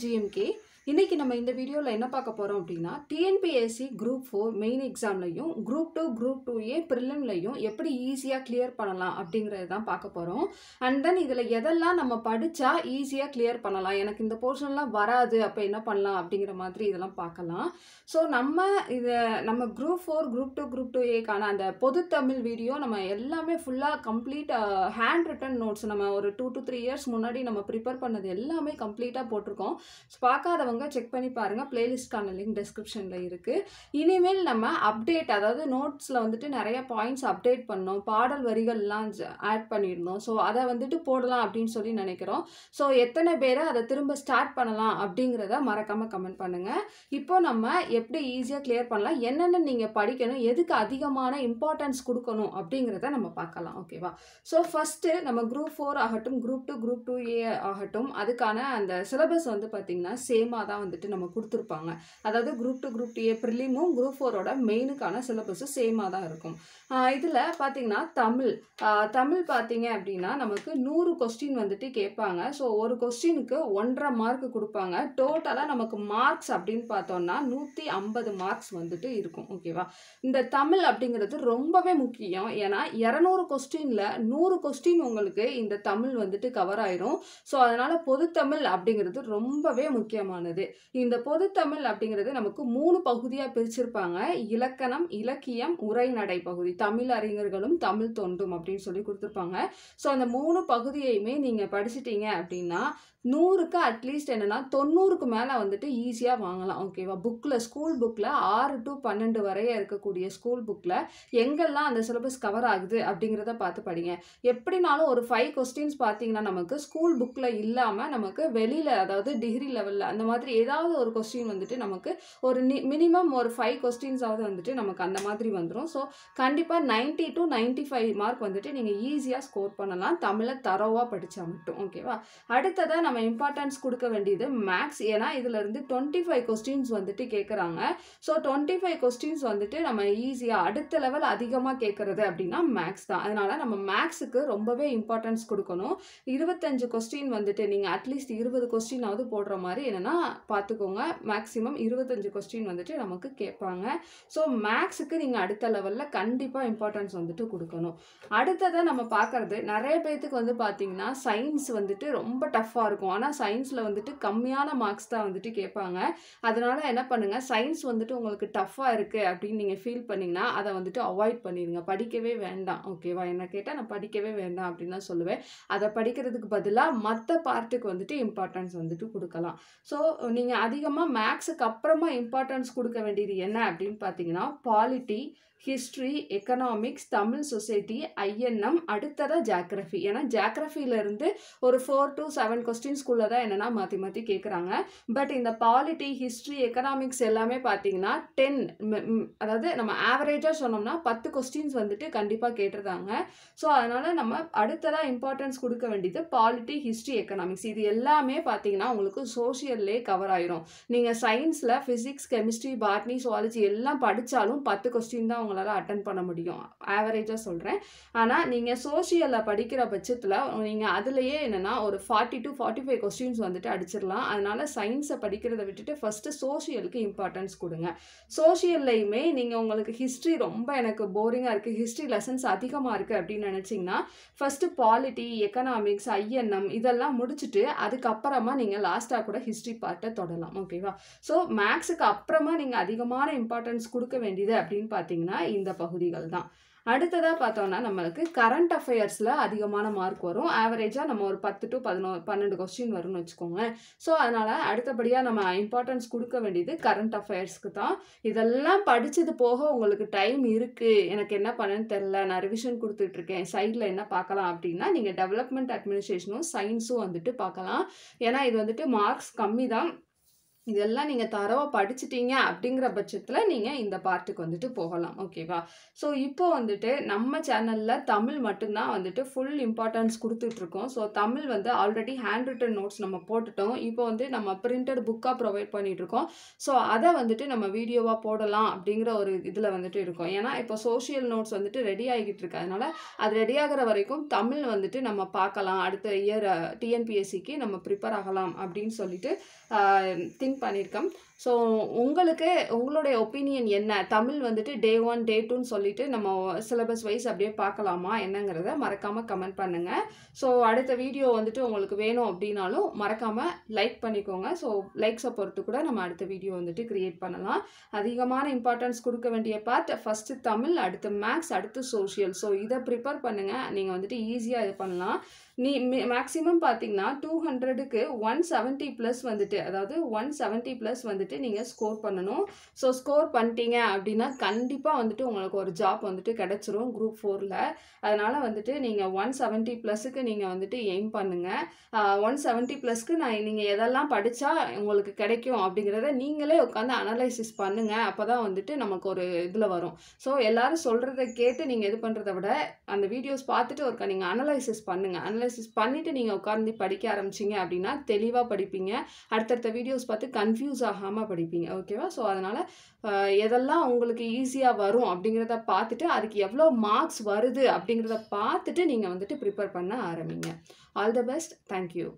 GMK. இன்னைக்கு நம்ம இந்த வீடியோல என்ன பார்க்க போறோம் அப்படின்னா TNPSC குரூப் 4 மெயின் எக்ஸாம்லயும் குரூப் 2 குரூப் 2A பிரிலிம்லயும் எப்படி ஈஸியா கிளியர் பண்ணலாம் அப்படிங்கறது தான் பார்க்க போறோம். அண்ட் தென் இதுல எதெல்லாம் நம்ம படிச்சா ஈஸியா கிளியர் பண்ணலாம், எனக்கு இந்த போர்ஷன்லாம் வராது அப்ப என்ன பண்ணலாம் அப்படிங்கிற மாதிரி இதெல்லாம் பார்க்கலாம். ஸோ நம்ம குரூப் 4 குரூப் 2 குரூப் 2Aக்கான அந்த பொது தமிழ் வீடியோ நம்ம எல்லாமே ஃபுல்லாக கம்ப்ளீட் ஹேண்ட் ரிட்டன் நோட்ஸ் நம்ம ஒரு 2 to 3 இயர்ஸ் முன்னாடி நம்ம ப்ரிப்பேர் பண்ணது எல்லாமே கம்ப்ளீட்டாக போட்டிருக்கோம். ஸோ பார்க்காதவங்க செக் பண்ணி பாருங்கள், பிளேலிஸ்ட்கான லிங்க் டிஸ்கிரிப்ஷனில் இருக்குது. இனிமேல் நம்ம அப்டேட், அதாவது நோட்ஸில் வந்துட்டு நிறைய பாயிண்ட்ஸ் அப்டேட் பண்ணோம், பாடல் வரிகள்லாம் ஆட் பண்ணியிருந்தோம். ஸோ அதை வந்துட்டு போடலாம் அப்படின்னு சொல்லி நினைக்கிறோம். ஸோ எத்தனை பேரை அதை திரும்ப ஸ்டார்ட் பண்ணலாம் அப்படிங்கிறத மறக்காமல் கமெண்ட் பண்ணுங்கள். இப்போ நம்ம எப்படி ஈஸியாக கிளியர் பண்ணலாம், என்னென்ன நீங்கள் படிக்கணும், எதுக்கு அதிகமான இம்பார்ட்டன்ஸ் கொடுக்கணும் அப்படிங்கிறத நம்ம பார்க்கலாம். ஓகேவா? ஸோ ஃபஸ்ட்டு நம்ம குரூப் 4 ஆகட்டும், குரூப் 2 குரூப் 2A ஆகட்டும், அதுக்கான அந்த சிலபஸ் வந்து பார்த்திங்கன்னா சேமாக தான் வந்துட்டு நம்ம கொடுத்துருப்பாங்க. அதாவது குரூப் 2 குரூப் 2A ப்ரிலிமும் குரூப் 4ஓட மெயினுக்கான சிலபஸும் சேமாக தான் இருக்கும். இதில் பார்த்திங்கன்னா தமிழ் பார்த்தீங்க அப்படின்னா நமக்கு 100 கொஸ்டின் வந்துட்டு கேட்பாங்க. ஸோ ஒரு கொஸ்டினுக்கு 1.5 மார்க் கொடுப்பாங்க. டோட்டலாக நமக்கு மார்க்ஸ் அப்படின்னு பார்த்தோம்னா 150 மார்க்ஸ் வந்துட்டு இருக்கும். ஓகேவா? இந்த தமிழ் அப்படிங்கிறது ரொம்பவே முக்கியம். ஏன்னா 200 கொஸ்டினில் 100 கொஸ்டின் உங்களுக்கு இந்த தமிழ் வந்துட்டு கவர் ஆயிரும். ஸோ அதனால் பொதுத்தமிழ் அப்படிங்கிறது ரொம்பவே முக்கியமானது. இந்த பொதுத்தமிழ் அப்படிங்கிறது நமக்கு 3 பகுதியாக பிரிச்சிருப்பாங்க. இலக்கணம், இலக்கியம், உரைநடை பகுதி. தமிழ் அறிஞர்களும் தமிழ் தொண்டும் அப்படின்னு சொல்லி கொடுத்துருப்பாங்க. ஸோ அந்த 3 பகுதியையுமே நீங்கள் படிச்சிட்டீங்க அப்படின்னா 100க்கு அட்லீஸ்ட் என்னென்னா 90க்கு மேலே வந்துட்டு ஈஸியாக வாங்கலாம். ஓகேவா? ஸ்கூல் புக்கில் 6 to 12 வரைய இருக்கக்கூடிய ஸ்கூல் புக்கில் எங்கெல்லாம் அந்த சிலபஸ் கவர் ஆகுது அப்படிங்கிறத பார்த்து படிங்க. எப்படினாலும் ஒரு 5 கொஸ்டின்ஸ் பார்த்தீங்கன்னா நமக்கு ஸ்கூல் புக்கில் இல்லாமல் நமக்கு வெளியில், அதாவது டிகிரி லெவலில் அந்த மாதிரி ஏதாவது ஒரு கொஸ்டின் வந்துட்டு நமக்கு ஒரு மினிமம் ஒரு 5 கொஸ்டின்ஸாவது வந்துட்டு நமக்கு அந்த மாதிரி வந்துடும். ஸோ கண்டிப்பாக 90 to 95 மார்க் வந்துட்டு நீங்கள் ஈஸியாக ஸ்கோர் பண்ணலாம், தமிழை தரோவாக படித்தா மட்டும். ஓகேவா? அடுத்ததாக நம்ம இம்பார்ட்டன்ஸ் கொடுக்க வேண்டியது மேக்ஸ். ஏன்னா இதுல இருந்து 25 கொஸ்டின்ஸ் வந்துட்டு கேட்குறாங்க. ஸோ 25 கொஸ்டின்ஸ் வந்துட்டு நம்ம ஈஸியாக அடுத்த லெவல் அதிகமாக கேட்குறது அப்படின்னா மேக்ஸ் தான். அதனால நம்ம மேக்ஸுக்கு ரொம்பவே இம்பார்ட்டன்ஸ் கொடுக்கணும். 25 கொஸ்டின் வந்துட்டு நீங்கள் அட்லீஸ்ட் 20 கொஸ்டினாவது போடுற மாதிரி என்னென்னா பார்த்துக்கோங்க. மேக்ஸிமம் 25 கொஸ்டின் வந்துட்டு நமக்கு கேட்பாங்க. ஸோ மேக்ஸுக்கு நீங்கள் அடுத்த லெவலில் கண்டிப்பாக இம்பார்ட்டன்ஸ் வந்துட்டு கொடுக்கணும். அடுத்ததை நம்ம பார்க்குறது, நிறைய பேர்த்துக்கு வந்து பார்த்தீங்கன்னா சயின்ஸ் வந்துட்டு ரொம்ப டஃப்பாக இருக்கும். ஆனால் சயின்ஸில் வந்துட்டு கம்மியான மார்க்ஸ் தான் வந்துட்டு கேட்பாங்க. அதனால என்ன பண்ணுங்கள், சயின்ஸ் வந்துட்டு உங்களுக்கு டஃப்பாக இருக்குது அப்படின்னு நீங்கள் ஃபீல் பண்ணிங்கன்னா அதை வந்துட்டு அவாய்ட் பண்ணிடுங்க, படிக்கவே வேண்டாம். ஓகேவா? என்ன கேட்டால் நான் படிக்கவே வேண்டாம் அப்படின்னு தான் சொல்லுவேன். அதை படிக்கிறதுக்கு பதிலாக மற்ற பார்ட்டுக்கு வந்துட்டு இம்பார்ட்டன்ஸ் வந்துட்டு கொடுக்கலாம். ஸோ நீங்கள் அதிகமாக மேக்ஸுக்கு அப்புறமா இம்பார்ட்டன்ஸ் கொடுக்க வேண்டியது என்ன அப்படின்னு பார்த்தீங்கன்னா polity, history, economics, Tamil society, INM, அடுத்ததாக ஜாக்ரஃபி. ஏன்னா ஜாக்ரஃபியிலேருந்து ஒரு 4 to 7 கொஸ்டின்ஸ்குள்ளே தான் என்னென்னா மாற்றி மாற்றி கேட்குறாங்க. பட் இந்த பாலிட்டி, ஹிஸ்ட்ரி, எக்கனாமிக்ஸ் எல்லாமே பார்த்தீங்கன்னா 10, அதாவது நம்ம ஆவரேஜாக சொன்னோம்னா 10 கொஸ்டின்ஸ் வந்துட்டு கண்டிப்பாக கேட்டுருந்தாங்க. ஸோ அதனால் நம்ம அடுத்ததாக இம்பார்ட்டன்ஸ் கொடுக்க வேண்டியது பாலிட்டி, ஹிஸ்ட்ரி, எக்கனாமிக்ஸ். இது எல்லாமே பார்த்தீங்கன்னா உங்களுக்கு சோஷியல்லே கவர் ஆயிரும். நீங்கள் சயின்ஸில் ஃபிசிக்ஸ், கெமிஸ்ட்ரி, பாட்னி, சுவாலஜி எல்லாம் படித்தாலும் 10 கொஸ்டின் தான் உங்களால் அட்டன் பண்ண முடியும், ஆவரேஜாக சொல்கிறேன். ஆனால் நீங்கள் சோஷியலில் படிக்கிற பட்சத்தில் நீங்கள் அதுலேயே என்னென்னா ஒரு 40 to 45 கொஸ்டின்ஸ் வந்துட்டு அடிச்சிடலாம். அதனால் சயின்ஸை படிக்கிறத விட்டுட்டு ஃபஸ்ட்டு சோஷியலுக்கு இம்பார்ட்டன்ஸ் கொடுங்க. சோஷியல்லையுமே நீங்கள் உங்களுக்கு ஹிஸ்ட்ரி ரொம்ப எனக்கு போரிங்காக இருக்குது, ஹிஸ்ட்ரி லெசன்ஸ் அதிகமாக இருக்குது அப்படின்னு நினச்சிங்கன்னா ஃபஸ்ட்டு பாலிட்டி, எக்கனாமிக்ஸ், INM இதெல்லாம் முடிச்சுட்டு அதுக்கப்புறமா நீங்கள் லாஸ்ட்டாக கூட ஹிஸ்ட்ரி பார்ட்டை தொடலாம். ஓகேவா? ஸோ மேக்ஸுக்கு அப்புறமா நீங்கள் அதிகமான இம்பார்ட்டன்ஸ் கொடுக்க வேண்டியது அப்படின்னு பார்த்தீங்கன்னா இந்த பகுதிகள் தான். அடுத்ததாக பார்த்தோம்னா நம்மளுக்கு கரண்ட் அஃபேர்ஸில் அதிகமான மார்க் வரும். ஆவரேஜாக நம்ம ஒரு 10 to 12 கொஸ்டின் வரும்னு வச்சுக்கோங்க. ஸோ அதனால் அடுத்தபடியாக நம்ம இம்பார்ட்டன்ஸ் கொடுக்க வேண்டியது கரண்ட் அஃபேர்ஸ்க்கு தான். இதெல்லாம் படித்தது போக உங்களுக்கு டைம் இருக்குது, எனக்கு என்ன பண்ணேன்னு தெரில, நான் ரிவிஷன் கொடுத்துட்ருக்கேன், சைடில் என்ன பார்க்கலாம் அப்படின்னா நீங்கள் டெவலப்மெண்ட் அட்மினிஸ்ட்ரேஷனும் சயின்ஸும் வந்துட்டு பார்க்கலாம். ஏன்னா இது வந்துட்டு மார்க்ஸ் கம்மி தான். இதெல்லாம் நீங்க தரோவா படிச்சுட்டீங்க அப்படிங்கிற பட்சத்துல நீங்க இந்த பார்ட்டுக்கு வந்துட்டு போகலாம். ஓகேவா? ஸோ இப்போ வந்துட்டு நம்ம சேனல்ல தமிழ் மட்டும் தான் வந்துட்டு ஃபுல் இம்பார்ட்டன்ஸ் குடுத்துட்டு இருக்கோம். ஸோ தமிழ் வந்து ஆல்ரெடி ஹேண்ட் ரிட்டன் நோட்ஸ் நம்ம போட்டுட்டோம். இப்போ வந்து நம்ம பிரிண்டட் புக்கா ப்ரொவைட் பண்ணிட்டு இருக்கோம். ஸோ அத வந்துட்டு நம்ம வீடியோவா போடலாம் அப்படிங்கிற ஒரு இதுல வந்துட்டு இருக்கோம். ஏன்னா இப்போ சோசியல் நோட்ஸ் வந்துட்டு ரெடி ஆகிட்டு இருக்கு. அதனால அது ரெடி ஆகுற வரைக்கும் தமிழ் வந்துட்டு நம்ம பார்க்கலாம். அடுத்த இயர் டிஎன்பிஎஸ்சிக்கு நம்ம ப்ரிப்பேர் ஆகலாம் அப்படின்னு சொல்லிட்டு திங்க் பண்ணியிருக்கேன். ஸோ உங்களுக்கு உங்களுடைய ஒப்பீனியன் என்ன? தமிழ் வந்துட்டு டே 1 டே 2ன்னு சொல்லிட்டு நம்ம சிலபஸ் வைஸ் அப்படியே பார்க்கலாமா என்னங்கிறத மறக்காம கமெண்ட் பண்ணுங்க. ஸோ அடுத்த வீடியோ வந்துட்டு உங்களுக்கு வேணும் அப்படின்னாலும் மறக்காம லைக் பண்ணிக்கோங்க. ஸோ லைக்ஸை பொறுத்து கூட நம்ம அடுத்த வீடியோ வந்துட்டு கிரியேட் பண்ணலாம். அதிகமான இம்பார்ட்டன்ஸ் கொடுக்க வேண்டிய பார்ட் ஃபஸ்ட்டு தமிழ், அடுத்து மேக்ஸ், அடுத்து சோஷியல். ஸோ இதை ப்ரிப்பேர் பண்ணுங்க. நீங்கள் வந்துட்டு ஈஸியாக இது பண்ணலாம். மேக்ஸிமம் பார்த்தீங்கன்னா 200க்கு 170 ப்ளஸ் வந்துட்டு, அதாவது 170 ப்ளஸ் வந்துட்டு நீங்கள் ஸ்கோர் பண்ணணும். ஸோ ஸ்கோர் பண்ணிட்டீங்க அப்படின்னா கண்டிப்பாக வந்துட்டு உங்களுக்கு ஒரு ஜாப் வந்துட்டு கிடச்சிரும் குரூப் 4ல். அதனால் வந்துட்டு நீங்கள் 170 ப்ளஸுக்கு நீங்கள் வந்துட்டு எய்ம் பண்ணுங்கள். 170 ப்ளஸ்க்கு நீங்கள் எதெல்லாம் படித்தா உங்களுக்கு கிடைக்கும் அப்படிங்கிறத நீங்களே உட்காந்து அனலைசிஸ் பண்ணுங்கள். அப்போ தான் வந்துட்டு நமக்கு ஒரு இதில் வரும். ஸோ எல்லோரும் சொல்கிறத கேட்டு நீங்கள் இது பண்ணுறத விட அந்த வீடியோஸ் பார்த்துட்டு ஒருக்கா நீங்கள் அனலைசிஸ் பண்ணுங்கள். அனலைசிஸ் பண்ணிவிட்டு நீங்கள் உட்காந்து படிக்க ஆரம்பிச்சிங்க அப்படின்னா தெளிவாக படிப்பீங்க. அடுத்தடுத்த வீடியோஸ் பார்த்து கன்ஃபியூஸ் ஆகாமல் படிப்பீங்க. ஓகேவா? ஸோ அதனால் எதெல்லாம் உங்களுக்கு ஈஸியாக வரும் அப்படிங்கிறத பார்த்துட்டு அதுக்கு எவ்வளோ மார்க்ஸ் வருது அப்படிங்கிறத பார்த்துட்டு நீங்கள் வந்துட்டு ப்ரிப்பேர் பண்ண ஆரம்பிங்க. All the best. தேங்க்யூ.